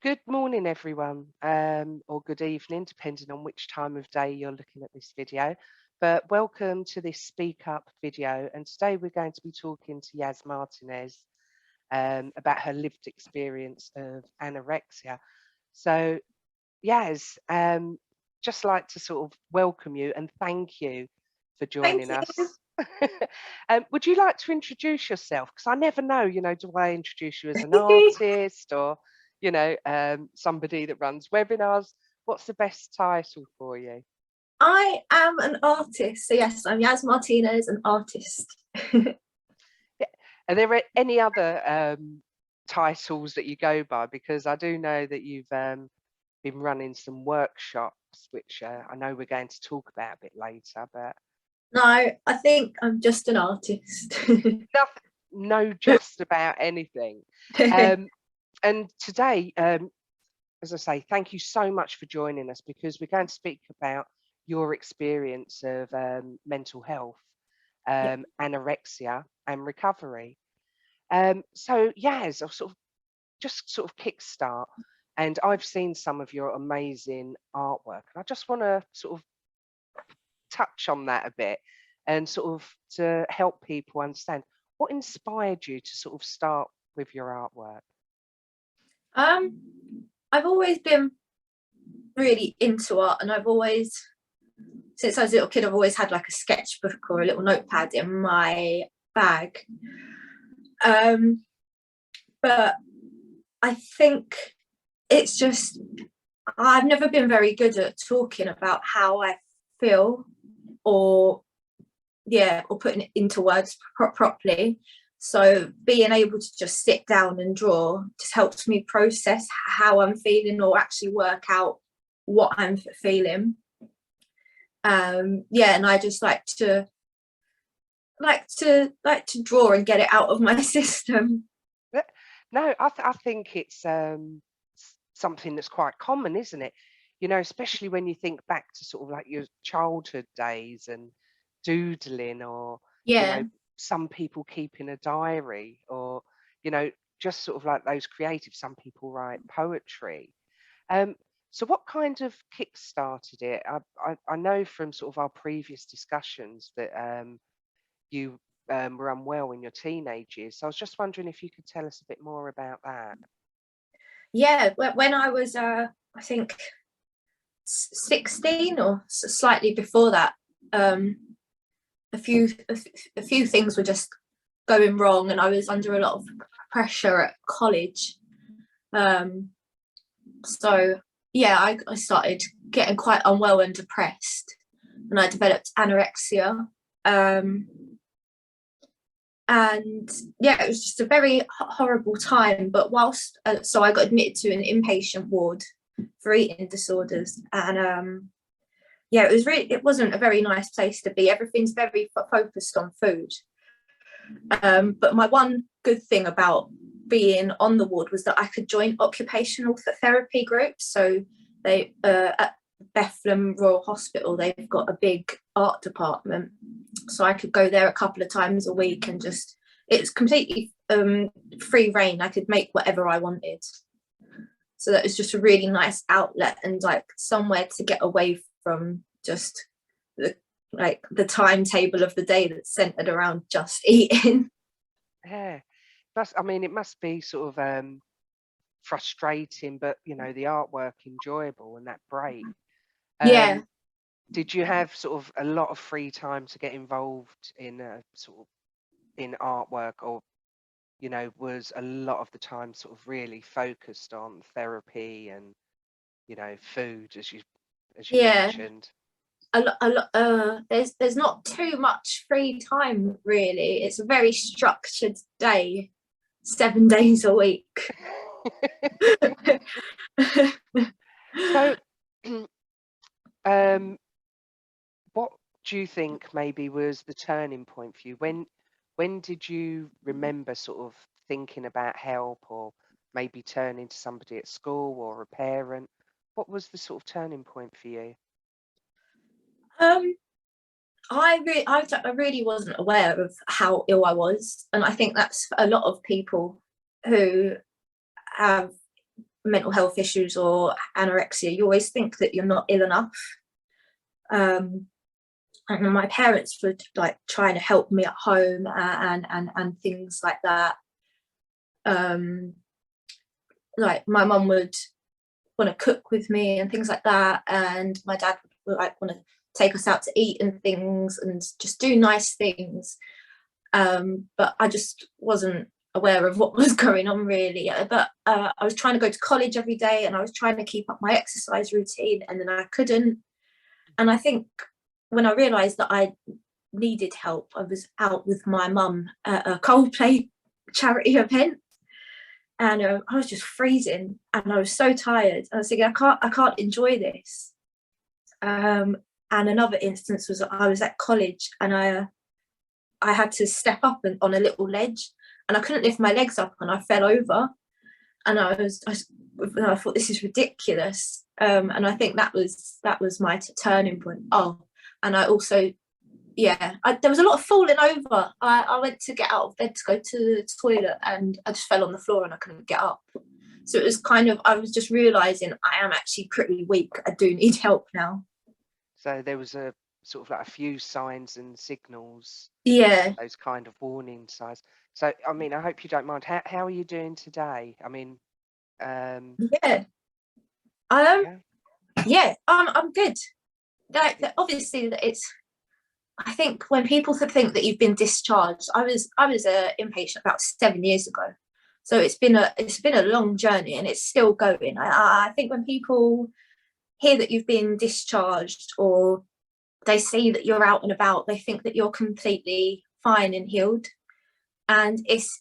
Good morning, everyone, or good evening, depending on which time of day you're looking at this video. But welcome to this Speak Up video. And today we're going to be talking to Yas Martinez about her lived experience of anorexia. So, Yas, just like to sort of welcome you and thank you for Thank joining you. us. Would you like to introduce yourself? Because I never know, do I introduce you as an artist or somebody that runs webinars? What's the best title for you? I am an artist. So yes, I'm Yas Martinez, an artist. Are there any other titles that you go by? Because I do know that you've been running some workshops, which I know we're going to talk about a bit later, but No, I think I'm just an artist. no, just about anything. And today, as I say, thank you so much for joining us, because we're going to speak about your experience of mental health, anorexia and recovery. So Yas, I'll sort of kickstart, and I've seen some of your amazing artwork, and I just want to sort of touch on that a bit and sort of to help people understand what inspired you to sort of start with your artwork. I've always been really into art, and I've always, since I was a little kid, I've always had like a sketchbook or a little notepad in my bag. But I think it's just, I've never been very good at talking about how I feel or putting it into words properly. So being able to just sit down and draw just helps me process how I'm feeling, or actually work out what I'm feeling. And I just like to draw and get it out of my system. No, I think it's something that's quite common, isn't it? Especially when you think back to sort of like your childhood days and doodling, or some people keeping a diary, or just sort of like those creative. Some people write poetry. So what kind of kick-started it? I know from sort of our previous discussions that you were unwell in your teenage years. So I was just wondering if you could tell us a bit more about that. Yeah, when I was, I think 16 or slightly before that, a few things were just going wrong, and I was under a lot of pressure at college. So yeah, I started getting quite unwell and depressed, and I developed anorexia. And yeah, it was just a very horrible time. But whilst so I got admitted to an inpatient ward for eating disorders, and it wasn't a very nice place to be. Everything's very focused on food. But my one good thing about being on the ward was that I could join occupational therapy groups. So they at Bethlehem Royal Hospital, they've got a big art department, so I could go there a couple of times a week, and just, it's completely free reign. I could make whatever I wanted. So that was just a really nice outlet, and like somewhere to get away from just the timetable of the day that's centered around just eating. Yeah, it must be sort of frustrating, but the artwork enjoyable and that break. Yeah. Did you have sort of a lot of free time to get involved in in artwork, or was a lot of the time sort of really focused on therapy and food, as you mentioned? There's not too much free time, really. It's a very structured day, 7 days a week. So what do you think maybe was the turning point for you? When did you remember sort of thinking about help, or maybe turning to somebody at school or a parent? What was the sort of turning point for you? I really wasn't aware of how ill I was, and I think that's a lot of people who have mental health issues or anorexia, you always think that you're not ill enough. And my parents would like trying to help me at home and things like that. Like my mum would want to cook with me and things like that, and my dad would like want to take us out to eat and things and just do nice things. But I just wasn't aware of what was going on really. But I was trying to go to college every day and I was trying to keep up my exercise routine, and then I couldn't. And I think when I realised that I needed help, I was out with my mum at a Coldplay charity event, and I was just freezing and I was so tired. I was thinking, I can't enjoy this. And another instance was I was at college and I had to step up on a little ledge and I couldn't lift my legs up and I fell over, and I thought, this is ridiculous. And I think that was my turning point. Oh, and I also, there was a lot of falling over. I went to get out of bed to go to the toilet and I just fell on the floor and I couldn't get up. So it was kind of, I was just realising I am actually pretty weak. I do need help now. So there was a sort of like a few signs and signals. Yeah. Those kind of warning signs. So, I mean, I hope you don't mind. How are you doing today? I mean, yeah. I'm good. Like, obviously, I think when people think that you've been discharged, I was inpatient about 7 years ago, so it's been a long journey and it's still going. I think when people hear that you've been discharged or they see that you're out and about, they think that you're completely fine and healed, and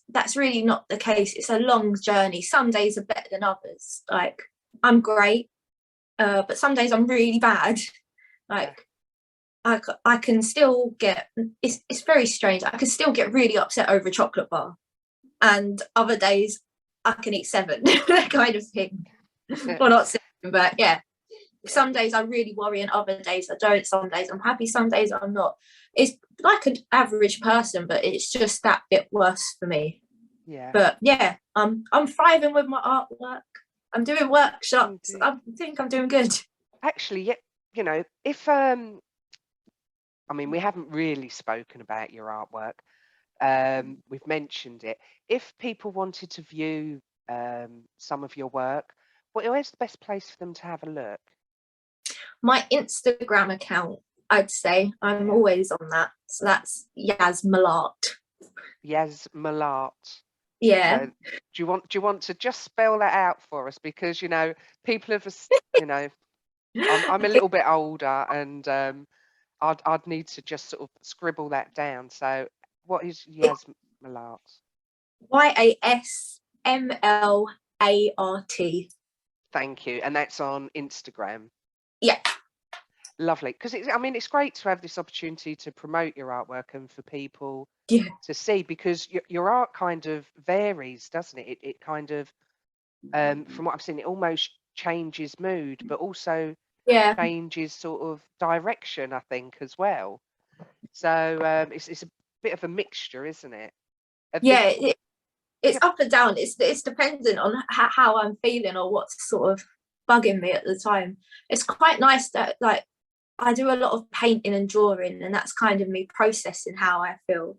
that's really not the case. It's a long journey. Some days are better than others. Like, I'm great, but some days I'm really bad. Like, I can still get, it's very strange, I can still get really upset over a chocolate bar, and other days I can eat 7, that kind of thing. Well, not 7, but yeah. Some days I really worry and other days I don't. Some days I'm happy, some days I'm not. It's like an average person, but it's just that bit worse for me. Yeah. But yeah, I'm thriving with my artwork. I'm doing workshops. Indeed. I think I'm doing good. Actually, yeah, you know, if I mean, we haven't really spoken about your artwork. We've mentioned it. If people wanted to view some of your work, where's the best place for them to have a look? My Instagram account, I'd say. I'm always on that. So that's Yas Malart. Yas Malart. Yeah. Do you want to just spell that out for us? Because, you know, people have, you know, I'm a little bit older, and I'd need to just sort of scribble that down. So what is Yas Malart? YASMLART. Thank you. And that's on Instagram. Yeah. Lovely. Because I mean, it's great to have this opportunity to promote your artwork and for people to see, because your art kind of varies, doesn't it? It kind of, from what I've seen, it almost changes mood, but also changes sort of direction, I think, as well. So it's a bit of a mixture, isn't it? It's up and down. It's dependent on how I'm feeling or what's sort of bugging me at the time. It's quite nice that, like, I do a lot of painting and drawing, and that's kind of me processing how I feel.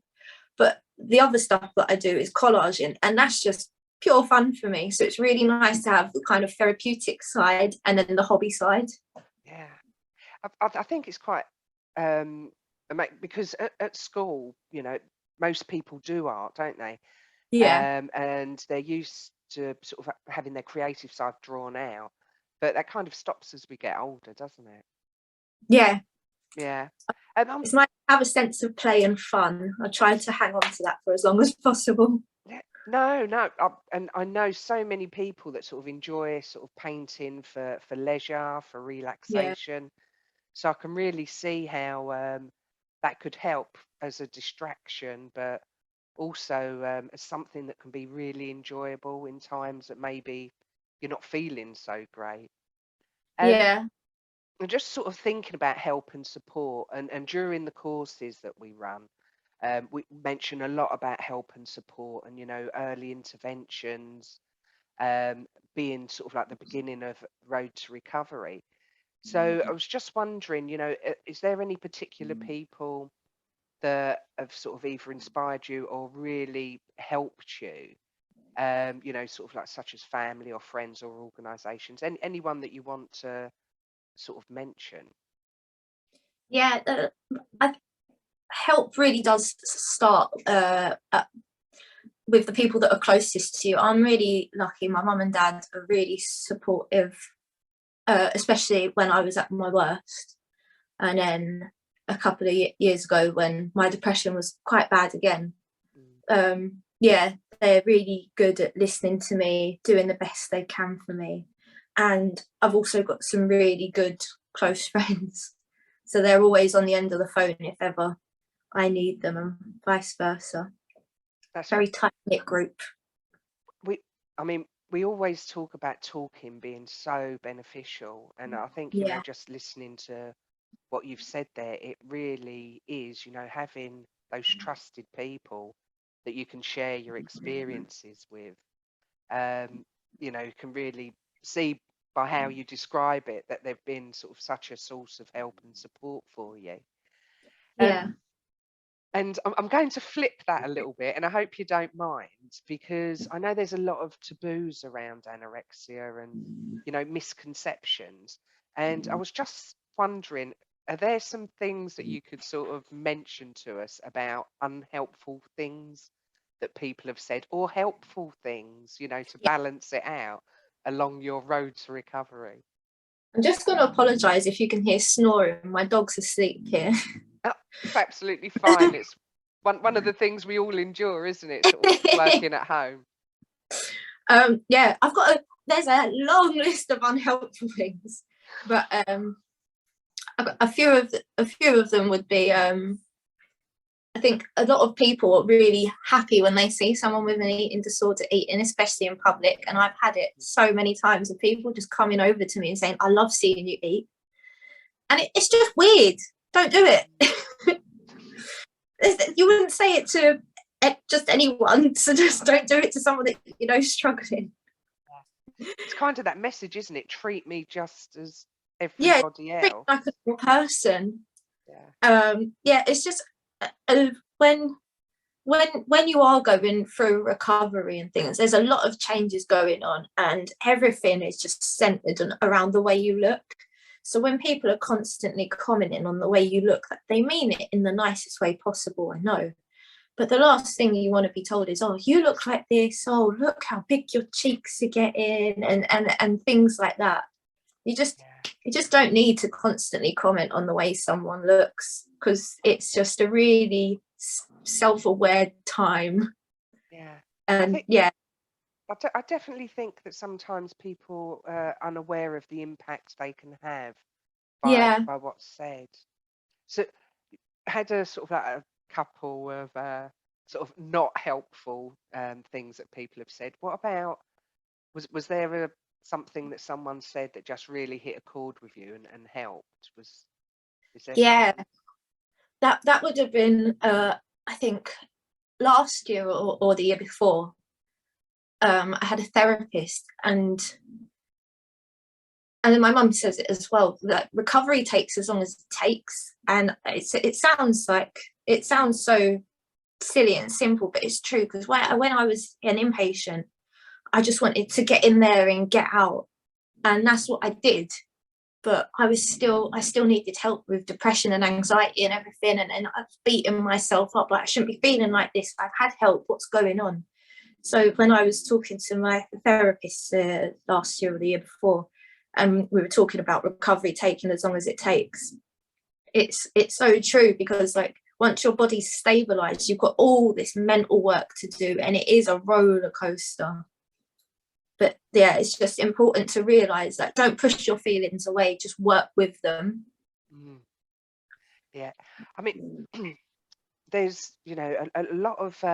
But the other stuff that I do is collaging, and that's just pure fun for me. So it's really nice to have the kind of therapeutic side and then the hobby side. Yeah, I think it's quite because at school, you know, most people do art, don't they? Yeah. And they're used to sort of having their creative side drawn out, but that kind of stops as we get older, doesn't it? Yeah. Yeah. It's nice to have a sense of play and fun. I try to hang on to that for as long as possible. No, and I know so many people that sort of enjoy sort of painting for leisure, for relaxation. So I can really see how that could help as a distraction, but also as something that can be really enjoyable in times that maybe you're not feeling so great. And just sort of thinking about help and support, and during the courses that we run, we mention a lot about help and support and, you know, early interventions. being sort of like the beginning of road to recovery. So I was just wondering, is there any particular people that have sort of either inspired you or really helped you? Sort of like such as family or friends or organisations. Anyone that you want to sort of mention? Yeah, I, help really does start with the people that are closest to you. I'm really lucky. My mum and dad are really supportive, especially when I was at my worst. And then a couple of years ago, when my depression was quite bad again, yeah, they're really good at listening to me, doing the best they can for me. And I've also got some really good close friends. So they're always on the end of the phone if ever I need them, and vice versa. That's Very tight-knit group. we always talk about talking being so beneficial, and I think Yeah. just listening to what you've said there, it really is, having those trusted people that you can share your experiences with. Can really see by how you describe it that they've been sort of such a source of help and support for you. Yeah. And I'm going to flip that a little bit, and I hope you don't mind, because I know there's a lot of taboos around anorexia and, misconceptions. And I was just wondering, are there some things that you could sort of mention to us about unhelpful things that people have said, or helpful things, to balance it out along your road to recovery? I'm just going to apologise if you can hear snoring. My dog's asleep here. Oh, it's absolutely fine. It's one of the things we all endure, isn't it? Sort of working at home. Yeah, there's a long list of unhelpful things, but a few of them would be, I think a lot of people are really happy when they see someone with an eating disorder eating, especially in public. And I've had it so many times of people just coming over to me and saying, "I love seeing you eat," and it's just weird. Don't do it. You wouldn't say it to just anyone, so just don't do it to someone that struggling. It's kind of that message, isn't it? Treat me just as everybody Treat else. like a normal person. Yeah. It's just when you are going through recovery and things, there's a lot of changes going on, and everything is just centered around the way you look. So when people are constantly commenting on the way you look, they mean it in the nicest way possible, I know. But the last thing you want to be told is, "Oh, you look like this. Oh, look how big your cheeks are getting," and things like that. You just don't need to constantly comment on the way someone looks, because it's just a really self-aware time. Yeah. And I definitely think that sometimes people are unaware of the impact they can have by what's said. So had a sort of like a couple of sort of not helpful things that people have said. What about, was there something that someone said that just really hit a chord with you and helped? Is there that would have been I think last year or the year before. I had a therapist, and then my mum says it as well, that recovery takes as long as it takes. And it sounds so silly and simple, but it's true, because when I was an inpatient, I just wanted to get in there and get out, and that's what I did. But I still needed help with depression and anxiety and everything, and I was beating myself up like, I shouldn't be feeling like this. I've had help. What's going on? So when I was talking to my therapist last year or the year before, and we were talking about recovery taking as long as it takes, it's so true, because like once your body's stabilized, you've got all this mental work to do, and it is a roller coaster. But yeah, it's just important to realize that don't push your feelings away, just work with them. Yeah, I mean, there's a lot of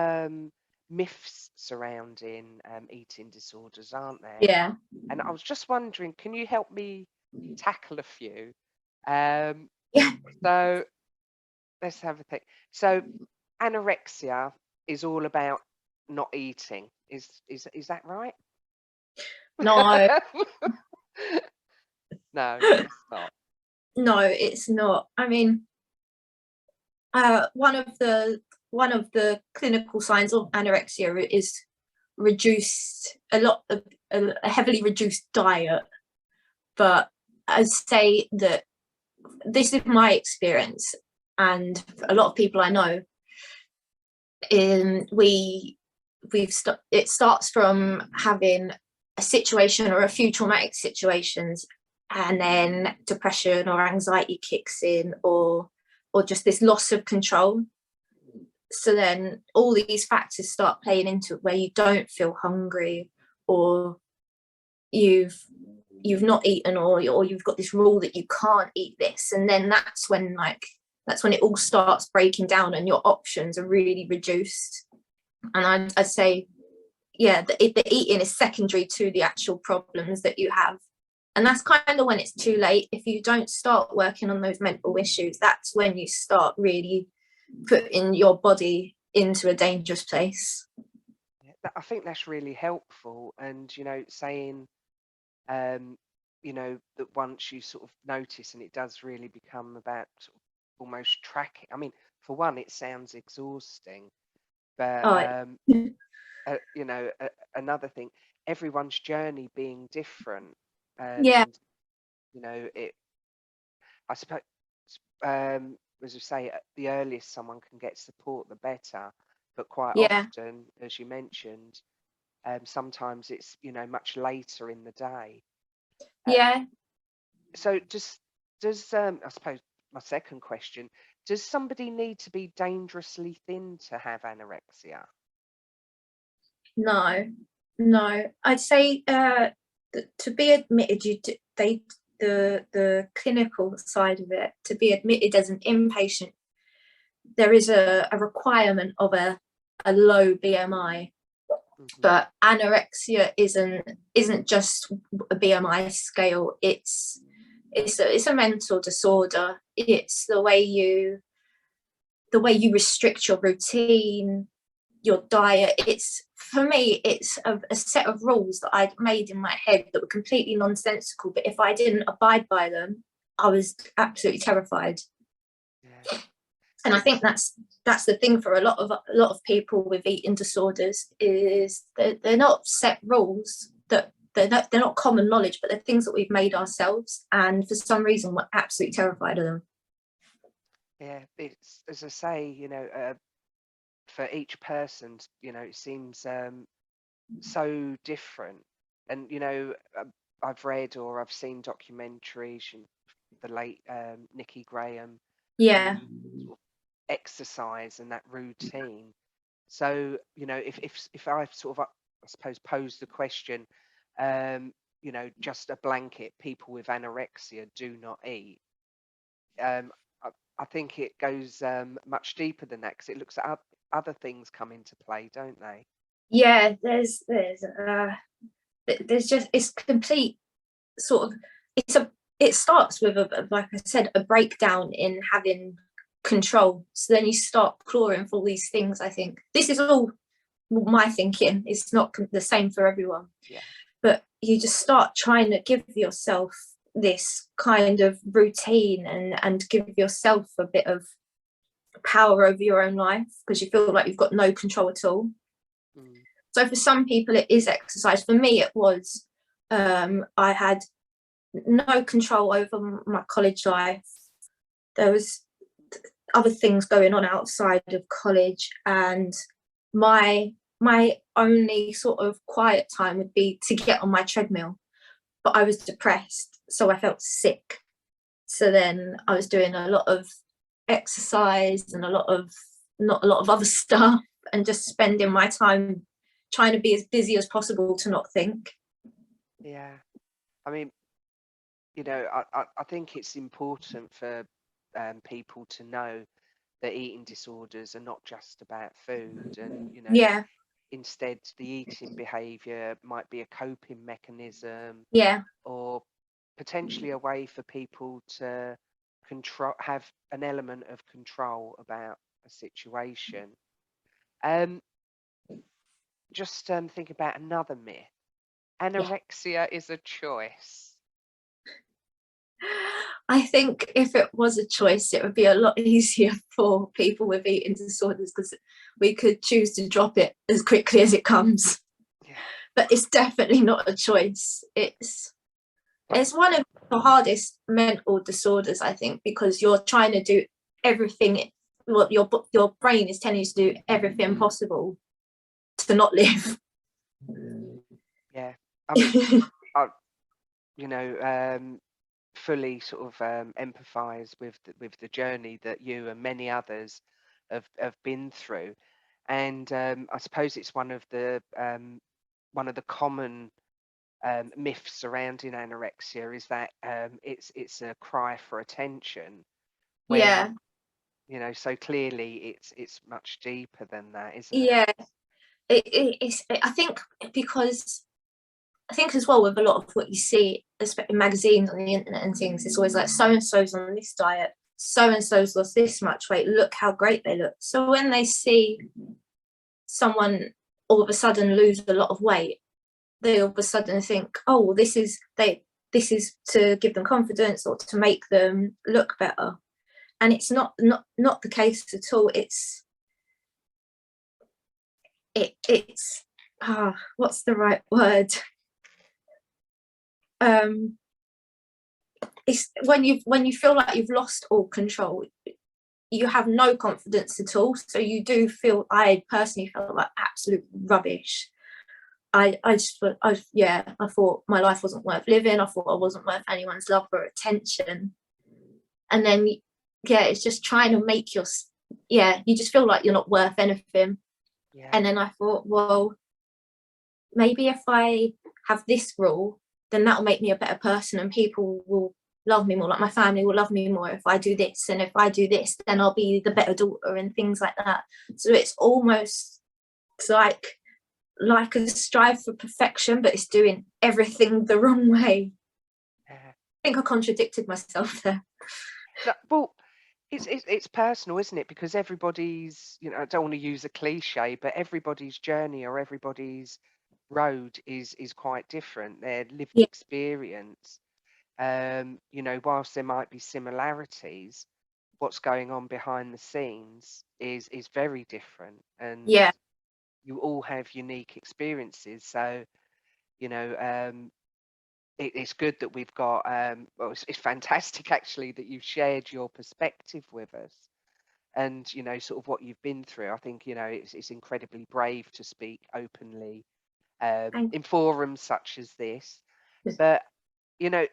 myths surrounding eating disorders, aren't there? Yeah. And I was just wondering, can you help me tackle a few? Yeah. So let's have a think. So anorexia is all about not eating. Is that right? No, No, it's not. no, it's not. I mean, one of the clinical signs of anorexia is a heavily reduced diet. But I'd say that this is my experience, and a lot of people I know, it starts from having a situation or a few traumatic situations, and then depression or anxiety kicks in, or just this loss of control. So then all these factors start playing into it, where you don't feel hungry, or you've not eaten, or you've got this rule that you can't eat this, and then that's when it all starts breaking down and your options are really reduced. And I'd say, yeah, the eating is secondary to the actual problems that you have. And that's kind of when it's too late. If you don't start working on those mental issues, that's when you start really putting your body into a dangerous place. I think that's really helpful. And, saying, that once you sort of notice, and it does really become about sort of almost tracking. I mean, for one, it sounds exhausting, but, Oh, another thing, everyone's journey being different. yeah, And, I suppose, as you say, the earliest someone can get support, the better. But quite yeah, often, as you mentioned, sometimes it's, much later in the day. Uh, yeah. so does I suppose my second question, does somebody need to be dangerously thin to have anorexia? No, no. I'd say to be admitted, the clinical side of it, to be admitted as an inpatient, there is a requirement of a low BMI. Hmm. But anorexia isn't just a BMI scale. It's a mental disorder. It's the way you restrict your routine, your diet. It's, for me, it's a set of rules that I'd made in my head that were completely nonsensical, but if I didn't abide by them, I was absolutely terrified. Yeah. And So I think that's the thing for a lot of people with eating disorders, is that they're not set rules, that they're not common knowledge, but they're things that we've made ourselves, and for some reason we're absolutely terrified of them. yeah, it's, as I say, for each person, it seems so different. And I've read or I've seen documentaries, the late Nikki Graham, Yeah, and sort of exercise and that routine. So if I sort of, I suppose, pose the question, just a blanket, people with anorexia do not eat. Um, I think it goes much deeper than that, because it looks at other things come into play, don't they? yeah. There's just, it's complete sort of, it starts with like I said, a breakdown in having control. So then you start clawing for all these things. I think this is all my thinking. It's not the same for everyone, Yeah. but you just start trying to give yourself this kind of routine, and give yourself a bit of power over your own life, because you feel like you've got no control at all. Mm. So for some people it is exercise. For me it was, I had no control over my college life. There was other things going on outside of college, and my only sort of quiet time would be to get on my treadmill. But I was depressed, so I felt sick. So then I was doing a lot of exercise and not a lot of other stuff, and just spending my time trying to be as busy as possible to not think. Yeah. I mean, I think it's important for people to know that eating disorders are not just about food, and Yeah, instead the eating behavior might be a coping mechanism, yeah, or potentially a way for people to have an element of control about a situation. Um, just think about another myth. Yeah. anorexia is a choice? I think if it was a choice, it would be a lot easier for people with eating disorders, because we could choose to drop it as quickly as it comes. Yeah. But it's definitely not a choice. It's one of the hardest mental disorders, I think, because you're trying to do everything. Well, your brain is telling you to do everything possible to not live. Yeah. I mean, I, you know, fully sort of empathise with the journey that you and many others have been through, and I suppose it's one of the common myths surrounding anorexia is that it's a cry for attention, when, Yeah, so clearly it's much deeper than that, isn't it? yeah. I think, because I think as well with a lot of what you see, especially in magazines on the internet and things, it's always like so and so's on this diet, so and so's lost this much weight, look how great they look. So when they see someone all of a sudden lose a lot of weight, they all of a sudden think, oh, well, this is to give them confidence or to make them look better. And it's not the case at all. It's what's the right word? It's when you feel like you've lost all control, you have no confidence at all. So you do feel, I personally felt like absolute rubbish. I thought my life wasn't worth living. I thought I wasn't worth anyone's love or attention. And then, it's just trying to make you just feel like you're not worth anything. Yeah. And then I thought, well, maybe if I have this rule, then that'll make me a better person and people will love me more, like my family will love me more if I do this, and if I do this, then I'll be the better daughter and things like that. So it's almost like a strive for perfection, but it's doing everything the wrong way. Yeah. I think I contradicted myself there. No, well, it's personal, isn't it? Because everybody's, I don't want to use a cliche, but everybody's journey or everybody's road is quite different. Their lived Yeah, experience, whilst there might be similarities, what's going on behind the scenes is very different, and yeah, you all have unique experiences. So, you know, it's good that we've got. Well, it's fantastic actually that you've shared your perspective with us, and sort of what you've been through. I think it's incredibly brave to speak openly thank in forums such as this. you. But you know,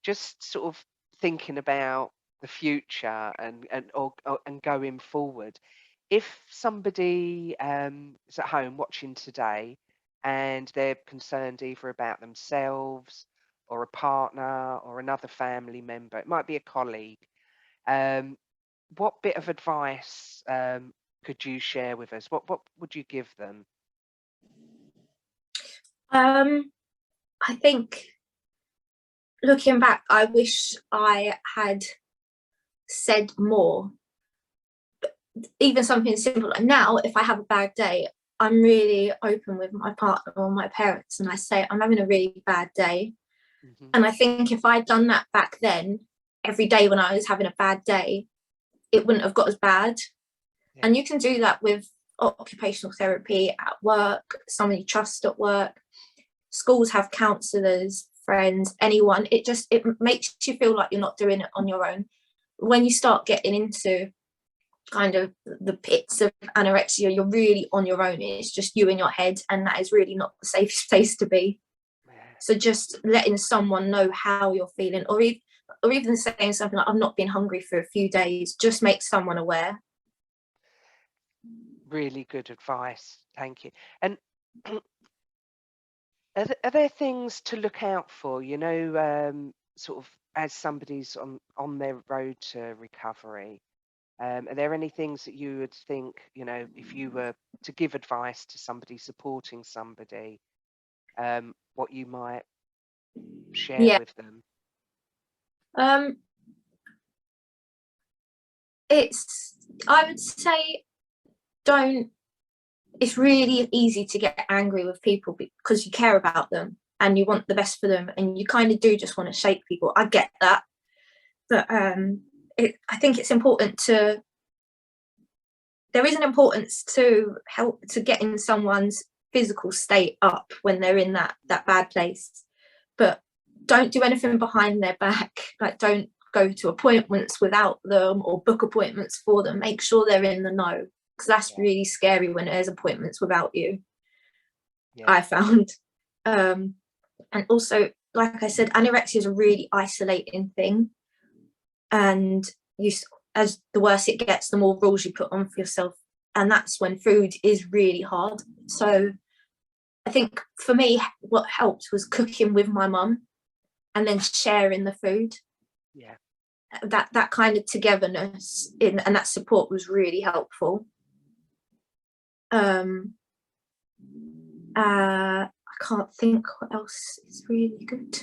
just sort of thinking about the future and going forward. If somebody is at home watching today and they're concerned either about themselves or a partner or another family member, it might be a colleague. Um, what bit of advice could you share with us? What would you give them? I think, looking back, I wish I had said more. Even something simple like now, if I have a bad day, I'm really open with my partner or my parents, and I say I'm having a really bad day. Hmm. And I think if I'd done that back then, every day when I was having a bad day, it wouldn't have got as bad. Yeah. And you can do that with occupational therapy at work, someone you trust at work. Schools have counsellors, friends, anyone. It makes you feel like you're not doing it on your own. When you start getting into kind of the pits of anorexia, you're really on your own. It's just you in your head, and that is really not the safest place to be. Yeah. So just letting someone know how you're feeling, or even saying something like, I've not been hungry for a few days, just make someone aware. Really good advice. Thank you. And are there things to look out for, sort of as somebody's on their road to recovery? Are there any things that you would think, if you were to give advice to somebody supporting somebody, what you might share Yeah. with them? Um, I would say, don't. It's really easy to get angry with people because you care about them, and you want the best for them, and you kind of do just want to shake people. I get that, but I think it's important to, there is an importance to help to getting someone's physical state up when they're in that bad place, but don't do anything behind their back. Like, don't go to appointments without them or book appointments for them. Make sure they're in the know, because that's really scary when there's appointments without you. I found and also, like I said, anorexia is a really isolating thing, and you, as the worse it gets, the more rules you put on for yourself, and that's when food is really hard. So I think for me, what helped was cooking with my mum and then sharing the food. That kind of togetherness and that support was really helpful. I can't think what else is really good.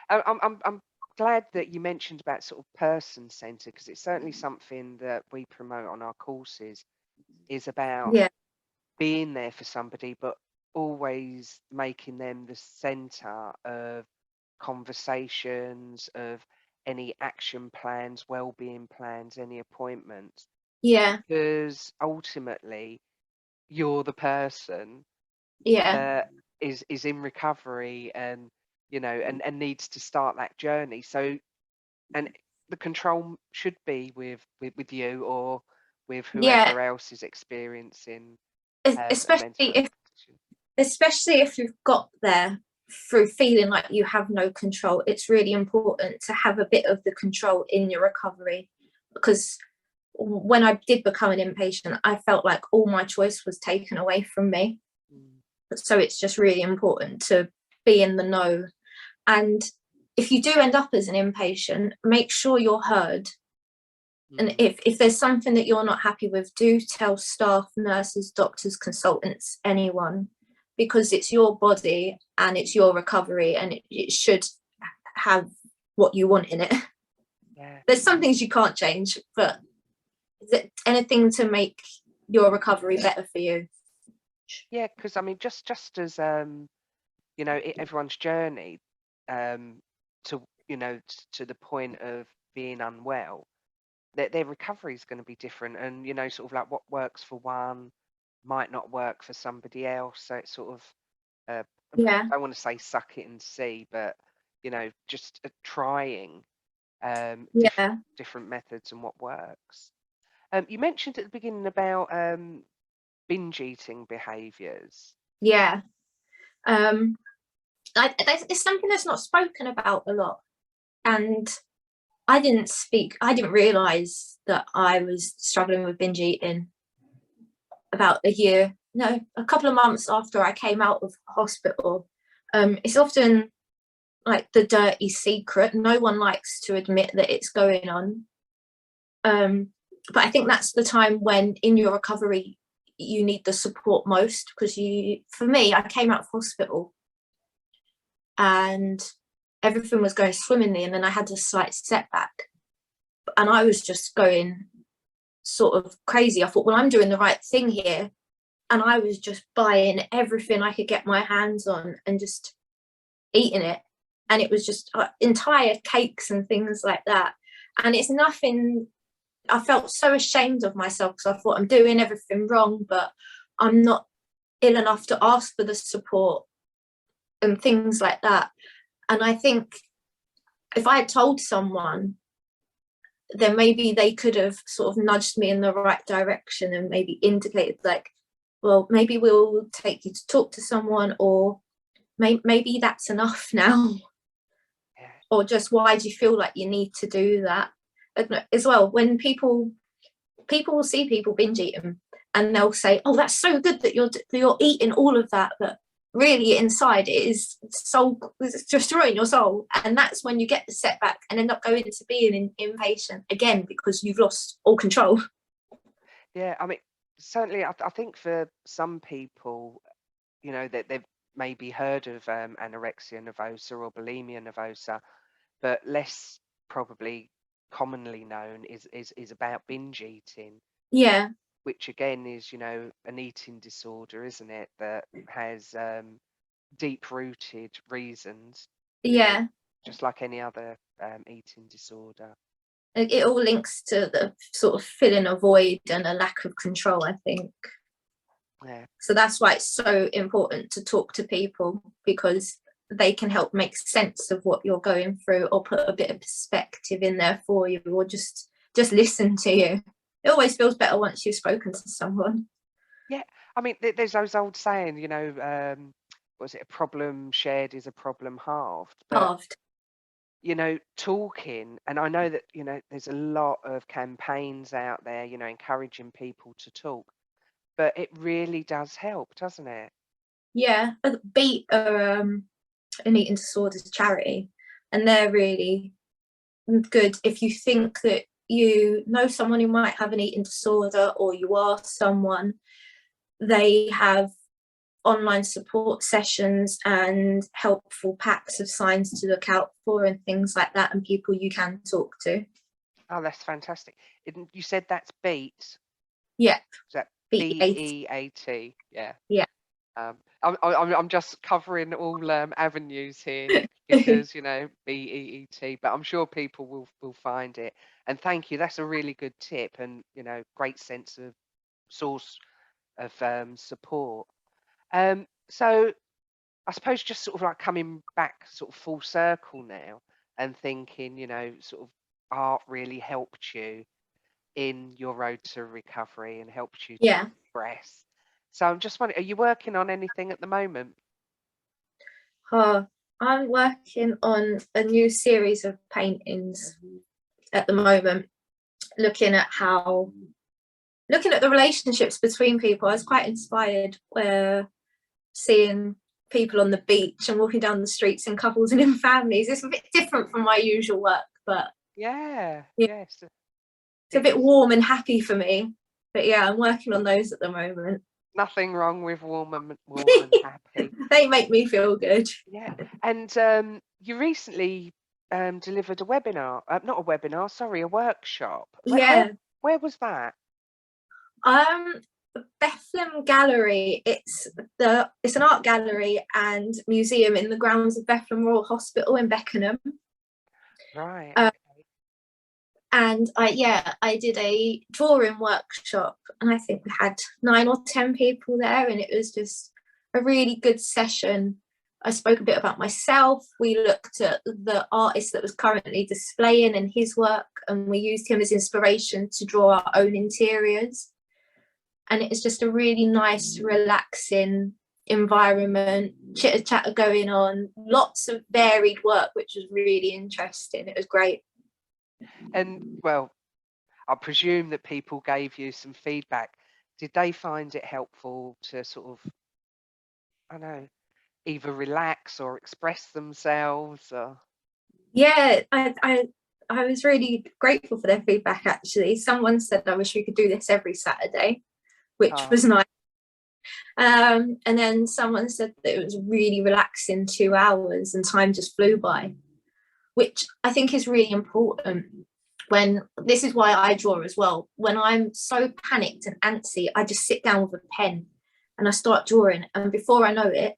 I'm glad that you mentioned about sort of person-centered, because it's certainly something that we promote on our courses, is about being there for somebody, but always making them the center of conversations, of any action plans, well-being plans, any appointments. Because ultimately you're the person that is in recovery, and and needs to start that journey. So, and the control should be with you, or with whoever else is experiencing especially if you've got there through feeling like you have no control. It's really important to have a bit of the control in your recovery, because when I did become an inpatient, I felt like all my choice was taken away from me. So it's just really important to be in the know. And if you do end up as an inpatient, make sure you're heard. And if there's something that you're not happy with, do tell staff, nurses, doctors, consultants, anyone, because it's your body and it's your recovery, and it should have what you want in it. There's some things you can't change, but anything to make your recovery better for you. Because I mean, just as everyone's journey to to the point of being unwell, their recovery is going to be different, and sort of like what works for one might not work for somebody else. So it's sort of I don't want to say suck it and see, but just trying different methods and what works. You mentioned at the beginning about binge eating behaviors. It's something that's not spoken about a lot, and I didn't realize that I was struggling with binge eating about a couple of months after I came out of hospital. It's often like the dirty secret. No one likes to admit that it's going on. But I think that's the time when in your recovery you need the support most, because for me, I came out of hospital and everything was going swimmingly, and then I had a slight setback and I was just going sort of crazy. I thought, well, I'm doing the right thing here, and I was just buying everything I could get my hands on and just eating it, and it was just entire cakes and things like that. And it's nothing, I felt so ashamed of myself, because I thought I'm doing everything wrong, but I'm not ill enough to ask for the support and things like that. And I think if I had told someone, then maybe they could have sort of nudged me in the right direction and maybe indicated, like, well, maybe we'll take you to talk to someone, or maybe that's enough now. Or just, why do you feel like you need to do that? As well, when people will see people binge eating and they'll say, oh, that's so good that you're eating all of that, but really inside it's destroying your soul. And that's when you get the setback and end up going to being an inpatient again, because you've lost all control. I mean, certainly I think for some people, that they've maybe heard of anorexia nervosa or bulimia nervosa, but less probably commonly known is about binge eating. which again is, an eating disorder, isn't it? That has deep-rooted reasons, Yeah, just like any other eating disorder. it all links to the sort of filling a void and a lack of control, I think. Yeah. So that's why it's so important to talk to people, because they can help make sense of what you're going through, or put a bit of perspective in there for you, or just listen to you. It always feels better once you've spoken to someone. Yeah. I mean, there's those old saying, was it, a problem shared is a problem halved? But, Halved. talking, and I know that, there's a lot of campaigns out there, encouraging people to talk, but it really does help, doesn't it? Yeah, Beat are an eating disorders charity, and they're really good if you think that you know someone who might have an eating disorder, or you are someone. They have online support sessions and helpful packs of signs to look out for and things like that, and people you can talk to. Oh, that's fantastic. You said that's Beat. Yeah, Is that BEAT. BEAT? Yeah. Yeah. I'm just covering all avenues here because BEET, but I'm sure people will find it. And thank you. That's a really good tip, and great sense of source of support. So I suppose just sort of like coming back sort of full circle now and thinking, sort of art really helped you in your road to recovery and helped you to Yeah. progress. So I'm just wondering, are you working on anything at the moment? I'm working on a new series of paintings at the moment, looking at the relationships between people. I was quite inspired seeing people on the beach and walking down the streets in couples and in families. It's a bit different from my usual work, but Yeah, yeah, yes, it's a it bit is. warm and happy for me. But yeah, I'm working on those at the moment. Nothing wrong with warm and happy. They make me feel good. Yeah, and you recently delivered a webinar, not a webinar, sorry, a workshop. Yeah. Where was that? The Bethlem Gallery. It's an art gallery and museum in the grounds of Bethlem Royal Hospital in Beckenham. Right. Uh, Okay. and I did a drawing workshop, and I think we had 9 or 10 people there, and it was just a really good session. I spoke a bit about myself. We looked at the artist that was currently displaying and his work, and we used him as inspiration to draw our own interiors. And it was just a really nice, relaxing environment, chitter chatter going on, lots of varied work, which was really interesting. It was great. And well, I presume that people gave you some feedback. Did they find it helpful to sort of, I don't know, either relax or express themselves? Or Yeah, I was really grateful for their feedback. Actually, someone said, "I wish we could do this every Saturday," which oh, was nice. And then someone said that it was really relaxing 2 hours and time just flew by, which I think is really important. When this is why I draw as well. When I'm so panicked and antsy, I just sit down with a pen and I start drawing, and before I know it,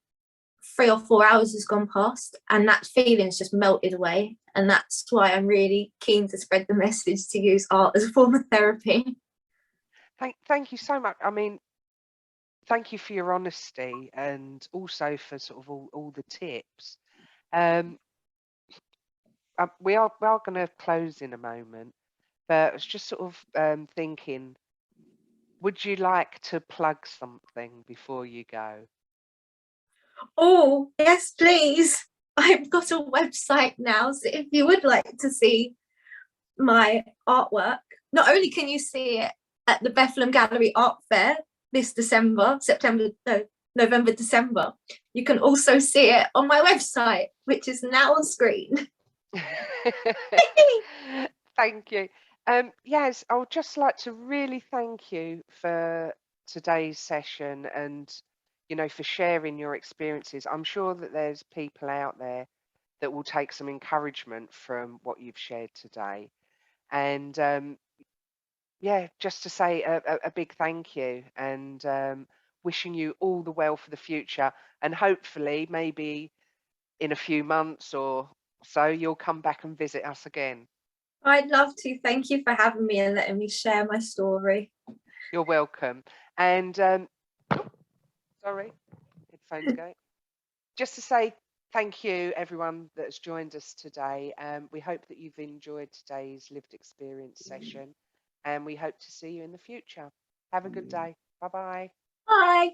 3 or 4 hours has gone past, and that feeling's just melted away. And that's why I'm really keen to spread the message to use art as a form of therapy. thank you so much. I mean, thank you for your honesty and also for sort of all the tips. Um, we are going to close in a moment, but I was just sort of thinking, would you like to plug something before you go? Oh, yes, please. I've got a website now, so if you would like to see my artwork, not only can you see it at the Bethlem Gallery Art Fair this November, December, you can also see it on my website, which is now on screen. Thank you. Yes, I would just like to really thank you for today's session and, for sharing your experiences. I'm sure that there's people out there that will take some encouragement from what you've shared today. And yeah, just to say a big thank you, and wishing you all the well for the future. And hopefully, maybe in a few months or so, you'll come back and visit us again. I'd love to. Thank you for having me and letting me share my story. You're welcome. And sorry, headphones go. Just to say thank you, everyone that has joined us today. We hope that you've enjoyed today's lived experience session, and we hope to see you in the future. Have a good day. Bye bye. Bye.